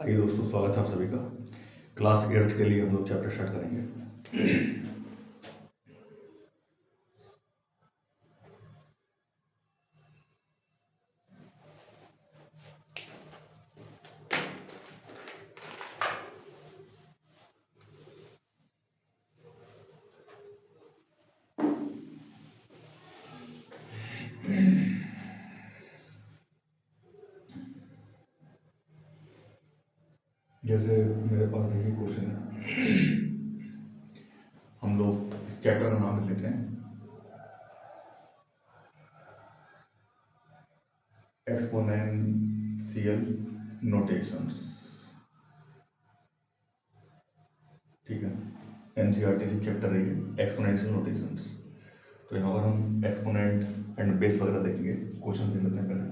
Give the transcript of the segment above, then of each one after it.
आइए दोस्तों, स्वागत है आप सभी का। क्लास 8th के लिए हम लोग चैप्टर स्टार्ट करेंगे। जैसे मेरे पास देखिए क्वेश्चन है, हम लोग चैप्टर का नाम लिख लेते हैं एक्सपोनेंशियल नोटेशंस। ठीक है, एनसीईआरटी से चैप्टर है ये एक्सपोनेंशियल नोटेशंस। तो यहाँ पर हम एक्सपोनेंट एंड बेस वगैरह देखेंगे। क्वेश्चन देख लेते हैं पहले।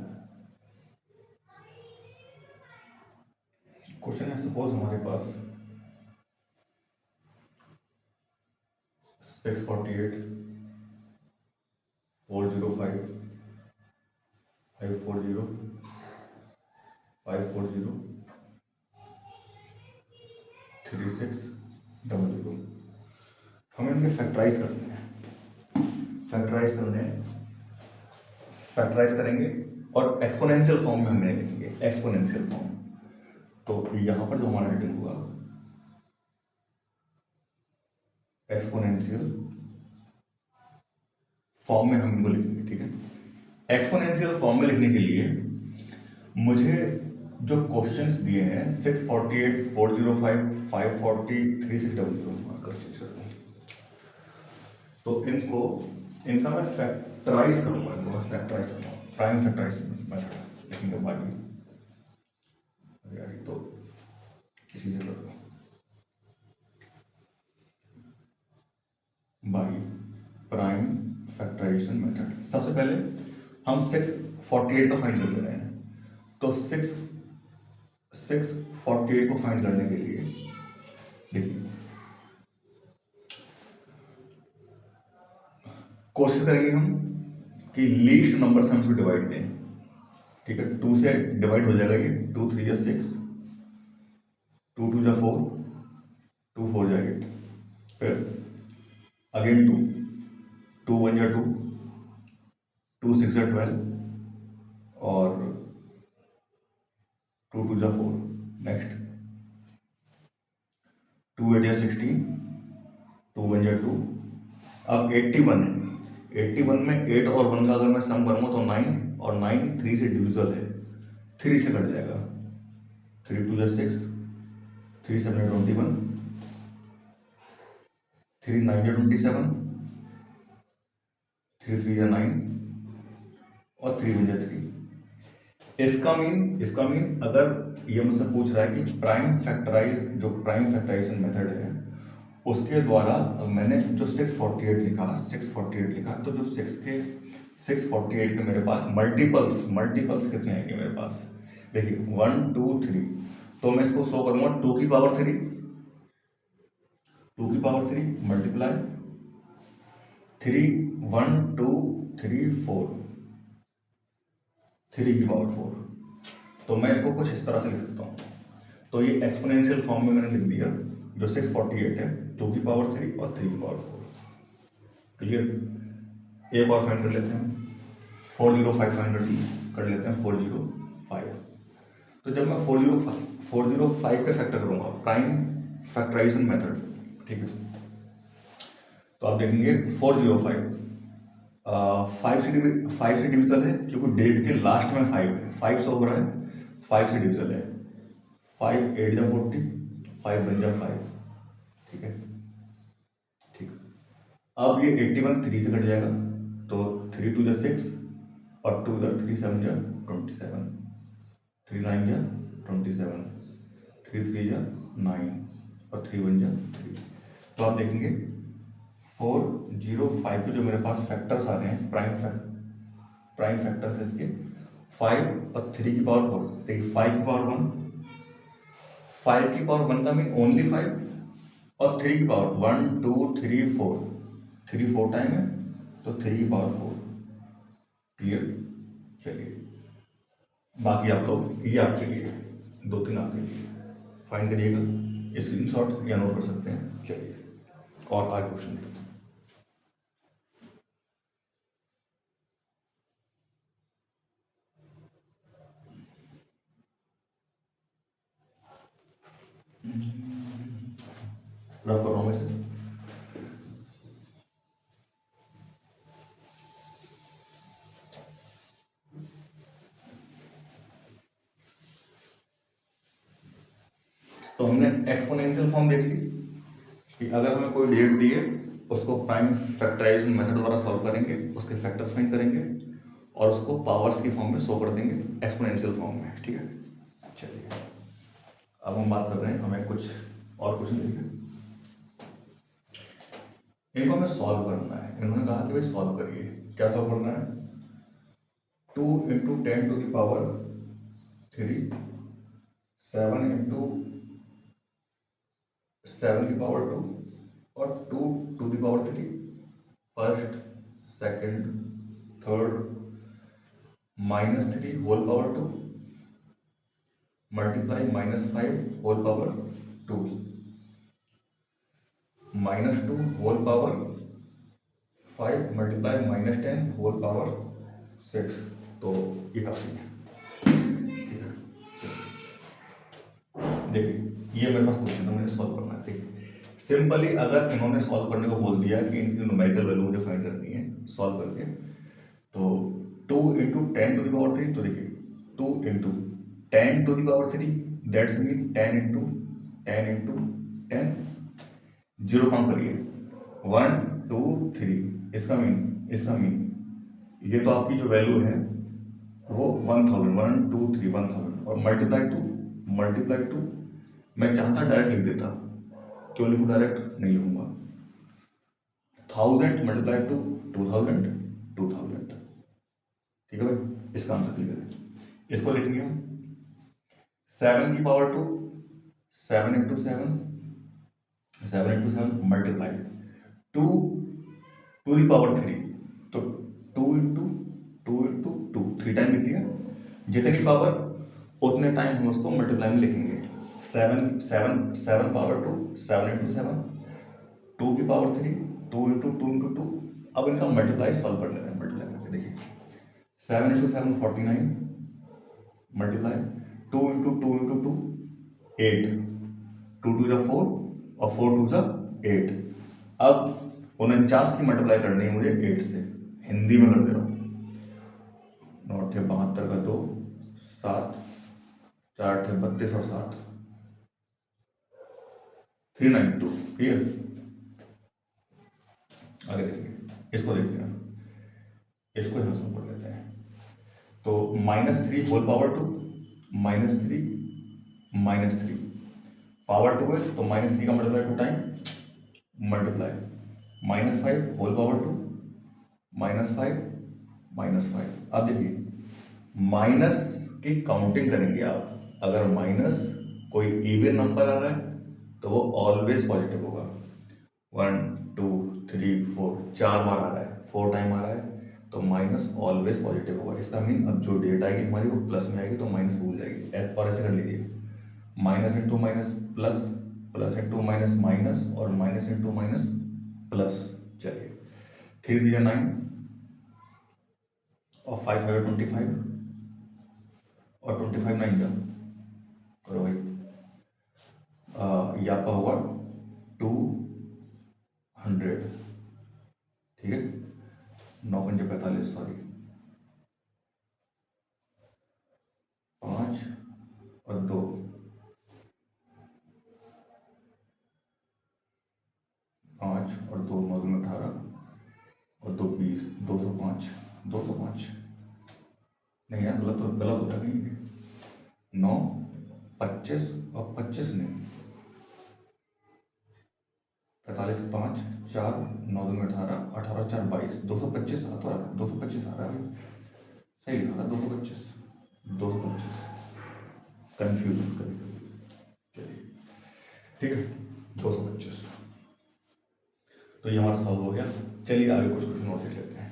क्वेश्चन है, सपोज हमारे पास 648 405 540 540 3600। हम इनके फैक्टराइज करते हैं। फैक्टराइज करेंगे और एक्सपोनेंशियल फॉर्म में हम इन्हें लिखेंगे, एक्सपोनेंशियल फॉर्म। तो यहाँ पर जो हमारा हेडिंग हुआ एक्सपोनेंशियल फॉर्म में हम इनको लिखेंगे। ठीक है, एक्सपोनेंशियल फॉर्म में लिखने के लिए मुझे जो क्वेश्चंस दिए हैं 648 405 540 3600 मार्कर चेंज करता हूँ। तो इनका मैं फैक्टराइज करूँगा, प्राइम फैक्टराइज मेथड लिखेंगे बाकी। तो किसी से करो बाई प्राइम फैक्टराइजेशन मेथड। सबसे पहले हम 648 का फाइंड कर रहे हैं। तो 648 को फाइंड करने के लिए देखिए कोशिश करेंगे हम कि लीस्ट नंबर से हम इसको डिवाइड दें। ठीक है, 2 से डिवाइड हो जाएगा ये, 2 3 या 6, 2 2 या 4, 2 4 या 8, फिर अगेन 2, 2 1 या 2, 2 6 या 12 और 2 2 या 4। नेक्स्ट 2 8 या 16, 2 1 या 2। अब 81 है, 81 में 8 और 1 का अगर मैं सम करूँगा तो 9, और 9 3 से डिविजल है, 3 से कट जाएगा। 3 2 या 6, 3 7 या 21, 3 9 या 27, 3 3 या 9 और 3 1 या 3। इसका मीन अगर ये मुझसे पूछ रहा है कि प्राइम फैक्टराइजेशन मेथड है उसके द्वारा मैंने जो 648 लिखा, तो जो 648 के मेरे पास मल्टीपल्स कितने हैं मेरे पास, देखिए 1 2 3। तो मैं इसको शो करूंगा 2 की पावर 3 मल्टीप्लाई 3 1 2 3 4 3 की पावर 4। तो मैं इसको कुछ इस तरह से लिख सकता हूँ। तो ये एक्सपोनेंशियल फॉर्म में मैंने लिख दिया जो 648 है, 2 की पावर 3 और 3 की पावर 4। क्लियर। एक और फाइंड कर लेते हैं, 405 फाइंड कर लेते हैं, 405। तो जब मैं 405 का फैक्टर करूंगा, प्राइम फैक्टराइजेशन मेथड, ठीक है, तो आप देखेंगे 405 5 से डिविजल है क्योंकि डेट के लास्ट में 5 है, 5 शो हो रहा है, 5 से डिविजल है। 5 8 या 40, 5 1 या 5। ठीक है, ठीक। अब ये 81 3 से कट जाएगा, तो 3 2 या 6 और 2 या 3 7 या 27, 3 9 या 27, 3 3 या 9 और 3 1 या 3। तो आप देखेंगे 405 के जो मेरे पास फैक्टर्स आ रहे हैं, प्राइम फैक्टर्स इसके 5 और 3 की पावर 4। देखिए 5 की पावर 1, 5 की पावर 1 का मीन ओनली 5, और 3 की पावर 1 2 3 4, 3 4 टाइम है, तो 3 की पावर 4। क्लियर। चलिए बाकी आप लोग, ये आपके लिए 2 3 आपके लिए। फाइंड करिएगा, स्क्रीनशॉट या नोट कर सकते हैं। चलिए और आगे क्वेश्चन देखते हैं। रफ कर रहा हूँ मैं इसे। तो हमने एक्सपोनेंशियल फॉर्म देख ली कि अगर हमें कोई डेट दी है उसको प्राइम फैक्टराइजेशन मेथड द्वारा सॉल्व करेंगे, उसके फैक्टर्स फाइंड करेंगे और उसको पावर्स की फॉर्म में शो कर देंगे एक्सपोनेंशियल फॉर्म में। ठीक है, चलिए अब हम बात कर रहे हैं, हमें कुछ और क्वेश्चन देखिए। इनको हमें सॉल्व करना है। इन्होंने कहा कि भाई सॉल्व करिए। क्या सॉल्व करना है? 2 इंटू 10⁻³ 7 इंटू 7⁻², और 2⁻³ first, second, third, -3 whole power 2 multiply -5 whole power 2 -2 whole power 5 multiply -10 whole power 6। तो ये काफी है। देखिए ये मेरे पास क्वेश्चन है, मुझे सॉल्व करना है। देखिए सिंपली अगर इन्होंने सॉल्व करने को बोल दिया कि इनकी न्यूमेरिकल वैल्यू मुझे फाइंड करनी है सॉल्व करके, तो 2 इंटू 10⁻³ तो देखिए 2 into 10⁻³ that's mean 10 into 10 zero count करिए 1 2 3, इसका मीन ये तो आपकी जो वैल्यू है वो 1000, 1 2 3 1000, और मल्टीप्लाई टू मैं चाहता डायरेक्ट लिख देता, क्यों लिखूं डायरेक्ट? नहीं लिखूंगा। 1000 मल्टीप्लाई टू 2000, ठीक है भाई, इसका आंसर क्लियर है। इसको लिखेंगे हम 7⁻², 7 इंटू 7 मल्टीप्लाई 2⁻3, तो 2 इंटू 2 3 टाइम लिख लिया। जितनी पावर उतने टाइम हम उसको मल्टीप्लाई में लिखेंगे। 7 पावर 2, 7 इंटू 7, 2⁻3, 2 इंटू 2। अब इनका मल्टीप्लाई सॉल्व कर लेते हैं। मल्टीप्लाई करके देखिए 7 इंटू 7 49 मल्टीप्लाई 2 इंटू 2 8, 2 2 4 और 4 2 8। अब 49 की मल्टीप्लाई करनी है मुझे 8 से, हिंदी में कर दे रहा हूँ। 9 × 72 का 2, 7, 4 × 32 और 7, 392। ठीक है, आगे देखिए, इसको देखते हैं, इसको यहां से पढ़ लेते हैं। तो -3 होल पावर 2, -3 पावर 2 है तो -3 का multiply 2 time multiply -5 whole power 2, -5। अब देखिए माइनस की काउंटिंग करेंगे आप। अगर माइनस कोई इवन नंबर आ रहा है तो वो ऑलवेज पॉजिटिव होगा। 1 2 3 4 4 बार आ रहा है, 4 टाइम आ रहा है, तो माइनस ऑलवेज पॉजिटिव होगा। इसका मीन अब जो डेट आएगी हमारी वो प्लस में आएगी तो माइनस भूल जाएगी। और ऐसे कर लीजिए minus into minus plus, plus into minus minus, और माइनस इंटू माइनस प्लस। चलिए 3 × 9 और 5 5 25, और 25 9 का करो भाई, ये आपका होगा 200। ठीक है, 9 × 5 45, सॉरी 5 और 2, 5 और 2 9 2 18 और 2 20, 205 नहीं यार, गलत हो जाएगा ये। 9 25 और 25 नहीं, 45 5 4 9 2 18 18 4 22, 225 आता है, 225 आ रहा है, सही लिखा था 225 कंफ्यूजन कभी कभी। चलिए ठीक है 225, तो ये हमारा सॉल्व हो गया। चलिए आगे कुछ क्वेश्चन और देख लेते हैं।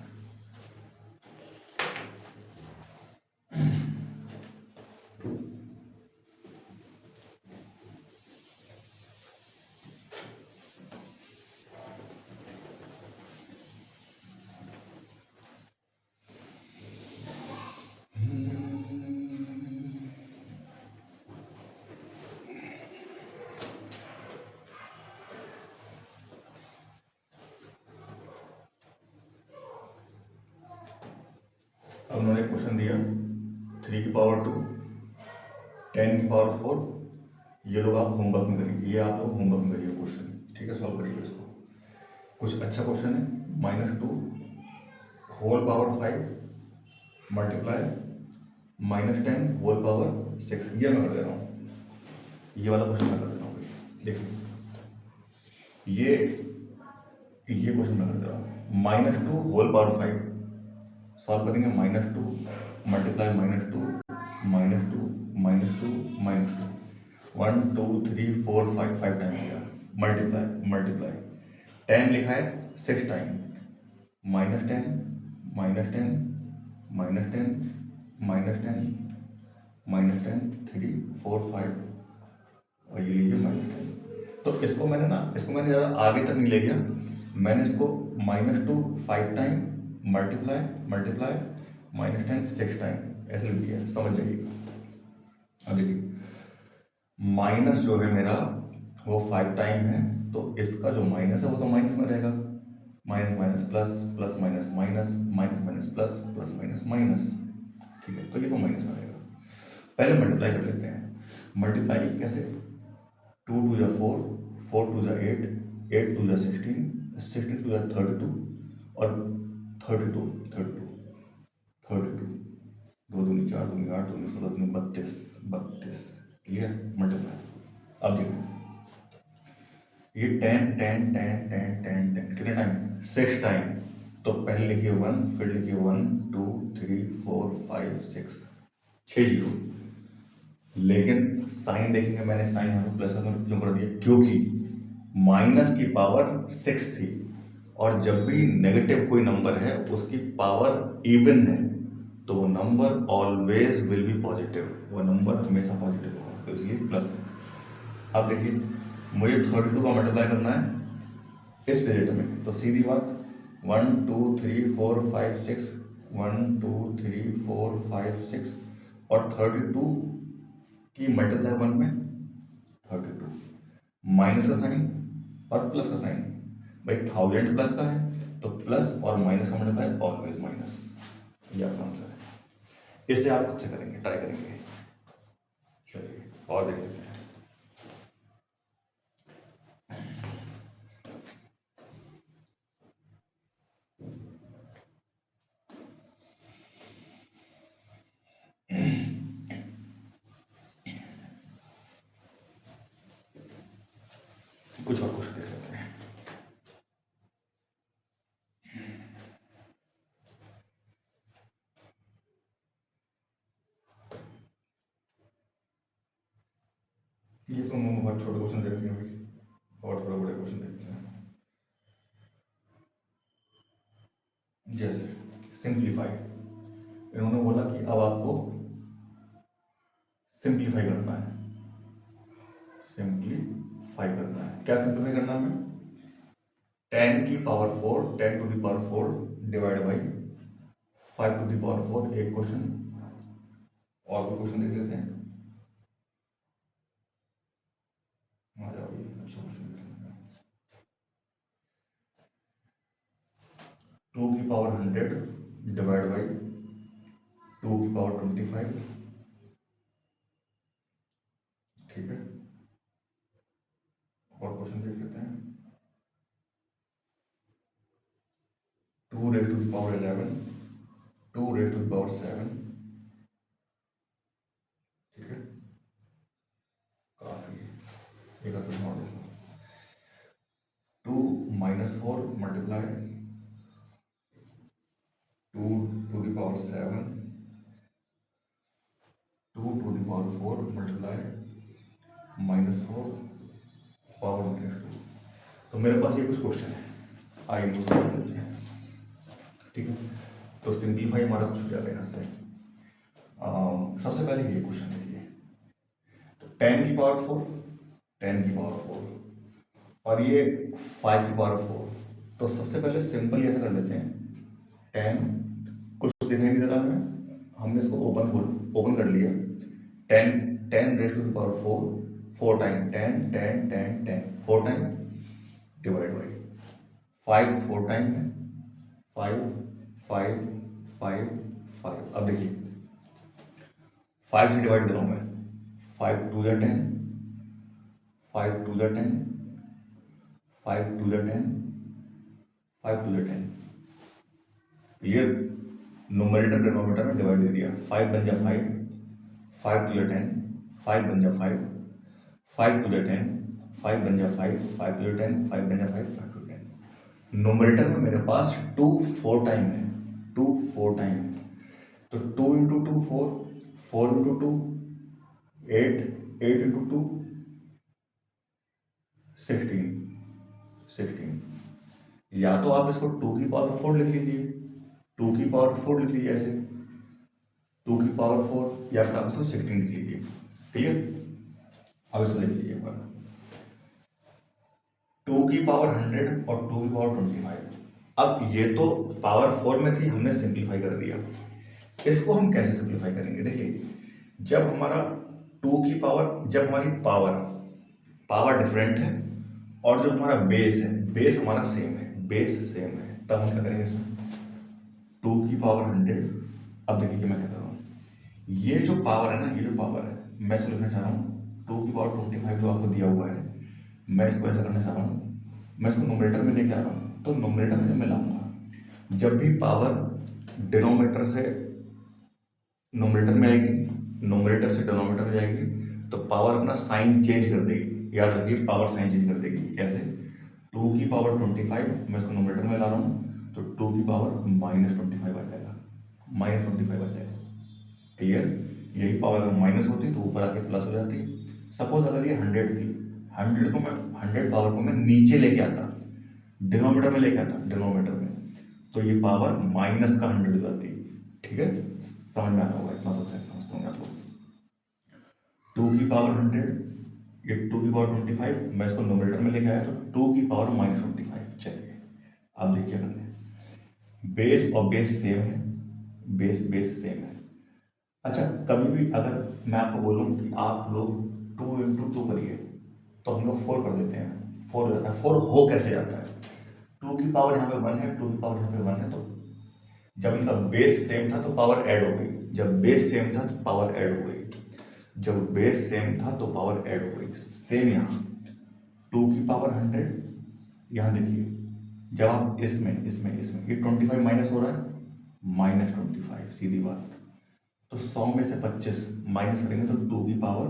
तो उन्होंने क्वेश्चन दिया 3 की पावर 2, 10 की पावर 4, ये लोग आप होमवर्क में करिए, ये आप लोग होमवर्क में करिए क्वेश्चन, ठीक है, सॉल्व करिए इसको। कुछ अच्छा क्वेश्चन है, -2 whole power 5 multiply -10 whole power 6, ये मैं कर दे रहा हूँ, ये वाला क्वेश्चन मैं कर दे रहा हूँ। देखिए ये क्वेश्चन मैं कर दे रहा हूँ, -2 होल पावर 5 सॉल्व करेंगे, -2 मल्टीप्लाई -2 -2 -2 -2 1 2 3 4 5 5 टाइम हो गया, मल्टीप्लाई 10 लिखा है 6 टाइम, -10 -10 -10 -10 -10 3 4 5 और ये लीजिए -10। तो इसको मैंने ज़्यादा आगे तक नहीं ले गया, मैंने इसको -2 5 टाइम मल्टीप्लाई -10 6 टाइम ऐसे लिख दिया, समझ जाइएगा। अब देखिए माइनस जो है मेरा वो 5 टाइम है, तो इसका जो माइनस है वो तो माइनस में रहेगा, minus minus plus, plus minus minus, minus minus plus, plus minus minus, ठीक है, तो ये तो माइनस में रहेगा। पहले मल्टीप्लाई कर लेते हैं, मल्टीप्लाई कैसे, 2 2 या 4, 4 2 या 8, 8 2 या 16, 16 2 या 32 और 32 2 दूनी 4 दूनी 8 दूनी 16 दूनी 32, क्लियर, मल्टीप्लाई। अब देखिए ये 10 10 10 10 10 10 कितने टाइम, 6 टाइम, तो पहले लिखिए 1, फिर लिखिए 1 2 3 4 5 6, 6 जीरो। लेकिन साइन देखेंगे, मैंने साइन यहाँ प्लस क्यों कर दिया, क्योंकि माइनस की पावर 6 थी, और जब भी नेगेटिव कोई नंबर है उसकी पावर इवन है तो वो number always will be positive, वो नंबर हमेशा पॉजिटिव होगा, तो इसलिए प्लस है। अब देखिए मुझे 32 का मल्टीप्लाई करना है इस डिजिट में, तो सीधी बात 1 2 3 4 5 6 1 2 3 4 5 6 और 32 की मल्टीप्लाई 1 में 32, माइनस का साइन और प्लस का साइन, भाई 1000 प्लस का है तो प्लस और माइनस का मल्टीप्लाई ऑलवेज माइनस, ये आपका आंसर है। इससे आप खुद से करेंगे, ट्राई करेंगे, चलिए और देख लेते हैं। कुछ और क्वेश्चन देख लेते हैं। ये तो हम बहुत छोटे क्वेश्चन देख लेंगे अभी, और थोड़े बड़े क्वेश्चन देखते हैं। जैसे सिंप्लीफाई, इन्होंने बोला कि अब आपको सिंप्लीफाई करना है, सिंप्लीफाई करना है, क्या सिंप्लीफाई करना है, 10 की power 4 10 to the power 4 divide by 5 to the power 4, एक क्वेश्चन और भी क्वेश्चन देख लेते हैं। आ जाओ, ये अच्छा क्वेश्चन देख लेते हैं। 2 की पावर 100 डिवाइड बाई 2 की पावर 25, ठीक है, और क्वेश्चन देख लेते हैं। 2 raise to the power 11 2 raise to the power 7, ठीक है, काफी। एक क्वेश्चन और देखो, 2 - 4 multiply 2 to the power 7 2 to the power 4 multiply -4 power -2। तो मेरे पास ये कुछ क्वेश्चन है, आइए इनको सॉल्व करते हैं, ठीक है। तो सिंप्लीफाई हमारा कुछ हो जाएगा यहाँ से। सबसे पहले ये क्वेश्चन देखिए, तो 10 की पावर 4 10 की पावर 4 और ये 5 की पावर 4, तो सबसे पहले सिंपल ऐसे कर लेते हैं, 10 कुछ दिखाई नहीं दे रहा हमें, हमने इसको ओपन कर लिया, 10 raise to the power 4 time 10 10 10 10 4 time divide by 5 4 time है 5 5 5 5। अब देखिए 5 से डिवाइड कर रहा हूँ मैं, 5 2 या 10, 5 2 या 10, 5 2 या 10, 5 2 या 10। क्लियर? नोमिनेटर डिनोमिनेटर में डिवाइड दे दिया, 5 बन जा 5, 5 2 या 10, 5 बन जा 5, 5 2 या 10, 5 बन जा 5, 5 2 या 10, 5 बन जा 5, 5 2 10। नोमिनेटर में मेरे पास 2 4 टाइम है, 2 4 टाइम है, तो 2 इंटू 2 4, 4 इंटू 2 8, 8 इंटू 2 16, 16। या तो आप इसको 2 की पावर 4 लिख लीजिए, 2 की पावर 4 लिख लीजिए ऐसे, 2 की पावर 4, या फिर आप इसको 16 लिख लीजिए। क्लियर? अब इसको लिख लीजिए एक बार, 2 की पावर 100 और 2 की पावर 25। अब ये तो पावर 4 में थी, हमने सिंप्लीफाई कर दिया। इसको हम कैसे सिंप्लीफाई करेंगे? देखिए, जब हमारा 2 की पावर, जब हमारी पावर डिफरेंट है और जो हमारा बेस है, बेस हमारा सेम है, बेस सेम है, तब हम क्या करेंगे इसमें, 2 की पावर 100। अब देखिए कि मैं क्या कर रहा हूँ, ये जो पावर है ना, ये जो पावर है, मैं इसको लिखना चाह रहा हूँ 2 की पावर 25 जो आपको दिया हुआ है, मैं इसको ऐसा करना चाह रहा हूँ, मैं इसको नोमिनेटर में लेके आ रहा हूँ। तो नोमिनेटर में जब मैं लाऊंगा, जब भी पावर डिनोमिनेटर से नोमिनेटर में आएगी, नोमिनेटर से डिनोमिनेटर में जाएगी, तो पावर अपना साइन चेंज कर देगी। याद रखिए, पावर साइन चेंज कर देगी। कैसे? 2 की पावर 25, मैं इसको नोमिनेटर में ला रहा हूँ, तो 2 की पावर -25 आ जाएगा, -25 आ जाएगा। क्लियर? यही पावर अगर माइनस होती तो ऊपर आके प्लस हो जाती। सपोज अगर ये 100 थी, 100 पावर को मैं नीचे लेके आता, डिनोमिनेटर में लेके आता, डिनोमिनेटर में, तो ये पावर माइनस का 100 हो जाती। ठीक है? समझ में आना होगा, इतना तो खैर समझते होंगे आप लोग। 2 की पावर 100, ये 2 की पावर 25, मैं इसको नोमिनेटर में लेके आया, तो 2 की पावर -25। चलिए आप देखिए, करने बेस और बेस सेम है, बेस सेम है। अच्छा, कभी भी अगर मैं आपको बोलूँ कि आप लोग 2 इंटू 2 करिए, तो हम लोग 4 कर देते हैं, 4 हो जाता है। 4 हो कैसे जाता है? 2 की पावर यहाँ पे 1 है, 2 की पावर यहाँ पे 1 है, तो जब इनका बेस सेम था तो पावर ऐड हो गई, जब बेस सेम था तो पावर ऐड हो गई, जब बेस सेम था तो पावर ऐड हो गई। सेम यहाँ 2 की पावर 100, यहाँ देखिए, जब आप इसमें ये 25 माइनस हो रहा है, -25, सीधी बात। तो 100 में से 25 माइनस करेंगे तो 2 की पावर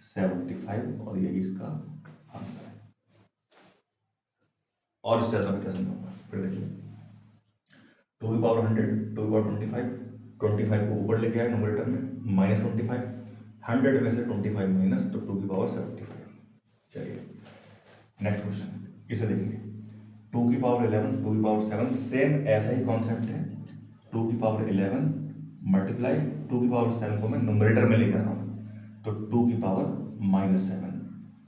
75, और यही इसका आंसर है। और इससे ज़्यादा मैं क्या समझाऊंगा? फिर देखिए, 2 की पावर 100, 2 की पावर 25 को ऊपर लेके आए नोमिनेटर में, -25, 100 में से 25 माइनस, तो 2 की पावर 75। चलिए नेक्स्ट क्वेश्चन, इसे देखेंगे। 2 की पावर 11, 2 की पावर 7, सेम ऐसा ही कॉन्सेप्ट है। 2 की पावर 11 मल्टीप्लाई 2 की पावर 7 को मैं नोमिनेटर में लेकर आ रहा हूँ, तो 2 की पावर -7।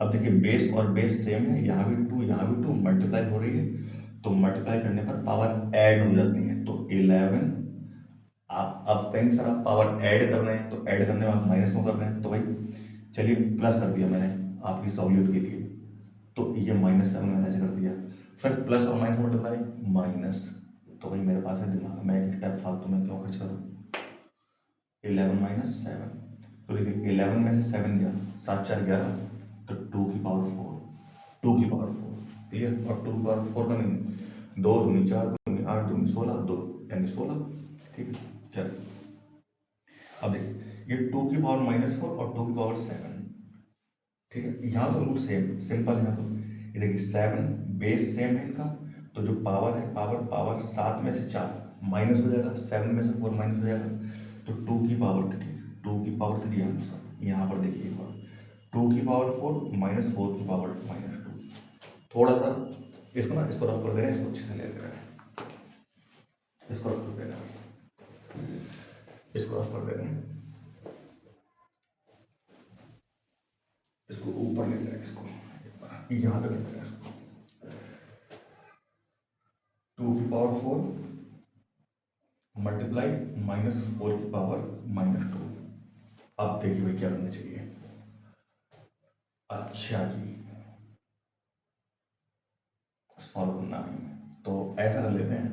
अब देखिए, बेस और बेस सेम है, यहाँ भी 2, यहाँ भी 2, मल्टीप्लाई हो रही है, तो मल्टीप्लाई करने पर पावर ऐड हो जाती है, तो 11। आप अब कहेंगे सर आप पावर ऐड कर रहे हैं, तो ऐड करने में आप माइनस क्यों कर रहे हैं? तो भाई चलिए, प्लस कर दिया मैंने आपकी सहूलियत के लिए, तो ये -7 मैंने ऐसे कर दिया, फिर प्लस और माइनस मल्टीप्लाई माइनस, तो भाई मेरे पास है दिमाग, मैं एक स्टेप फालतू में क्यों खर्च करूँ? 11 - 7, तो देखिए 11 में से 7 गया, 7 4 11, तो 2 की पावर 4, 2 की पावर 4। क्लियर? और 2 की पावर 4 का नहीं, 2 दूनी 4, 2 दूनी 8, 2 दूनी 16, 2 यानी 16। ठीक है? चलिए अब देखिए, ये 2 की पावर -4 और 2 की पावर 7। ठीक है? यहाँ तो बिल्कुल सेम सिंपल है। तो ये देखिए, 7 बेस सेम है इनका, तो जो पावर है, पावर 7 में से 4 माइनस हो जाएगा, 7 में से 4 माइनस हो जाएगा, तो 2 की पावर 3, 2 की पावर 3 आंसर। यहाँ पर देखिए एक बार, 2 की पावर 4 -4 की पावर -2। थोड़ा सा इसको ना, इसको रफ कर दे रहे हैं, इसको अच्छे से ले रहे हैं, इसको रफ कर दे रहे हैं, इसको रफ कर दे रहे हैं, इसको ऊपर ले रहे हैं, इसको यहाँ पे करते हैं, इसको 2 की पावर 4 मल्टीप्लाई -4 की पावर -2। अब देखिए भाई क्या करना चाहिए। अच्छा जी, सॉल्व करना है, तो ऐसा कर लेते हैं।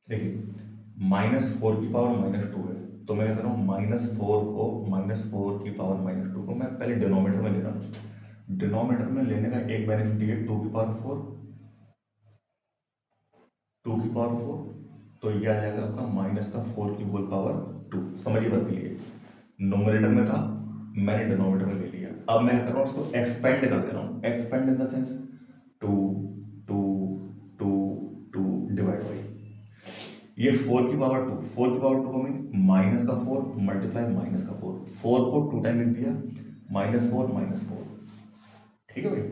देखिए, -4 की पावर -2 है, तो मैं क्या कर रहा हूँ, -4 की पावर -2 को मैं पहले डिनोमिनेटर में ले रहा हूँ। डिनोमिनेटर में लेने का एक बेनिफिट ये 2 की पावर 4, तो ये आ जाएगा आपका -4 की होल पावर 2। समझिए बात के लिए, नोमिनेटर में था, मैंने डिनोमिनेटर में ले लिया। अब मैं क्या कर रहा हूँ, उसको एक्सपेंड कर दे रहा हूँ। Expand in the sense 2 2 2 2 divide by ये 4 की पावर 2, 4 की पावर 2 को मीन माइनस का 4 मल्टीप्लाई माइनस का 4 को 2 टाइम लिख दिया, -4 ठीक है भाई।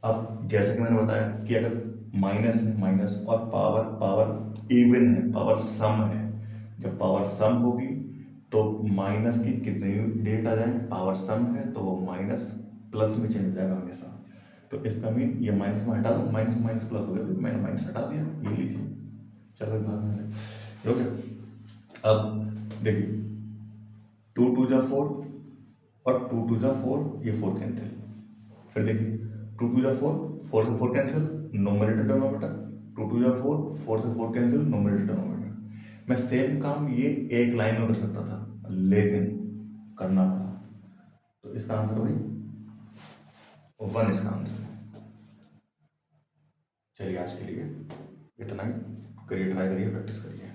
अब जैसे कि मैंने बताया कि अगर माइनस है माइनस और पावर इवन है, पावर सम है, जब पावर सम होगी तो माइनस की कितनी डिजिट आ जाए, पावर सम है तो वो माइनस प्लस में चेंज हो जाएगा हमेशा। तो इसका मीन ये माइनस में हटा दो, माइनस माइनस प्लस हो गया, तो मैंने माइनस हटा दिया, ये लीजिए, चलो भाग में से ओके। अब देखिए 2 2 जा 4 और 2 2 जा 4, ये 4 कैंसिल। फिर देखिए 2 2 जा 4, 4 से 4 कैंसिल, नोमिनेटर डिनोमिनेटर, 2 2 जा 4, 4 से 4 कैंसिल, नोमिनेटर डिनोमिनेटर। मैं सेम काम ये एक लाइन में कर सकता था, लेकिन करना पड़ा, तो इसका आंसर वही 1 इसका आंसर है। चलिए आज के लिए इतना ही, करिए, ट्राई करिए, प्रैक्टिस करिए।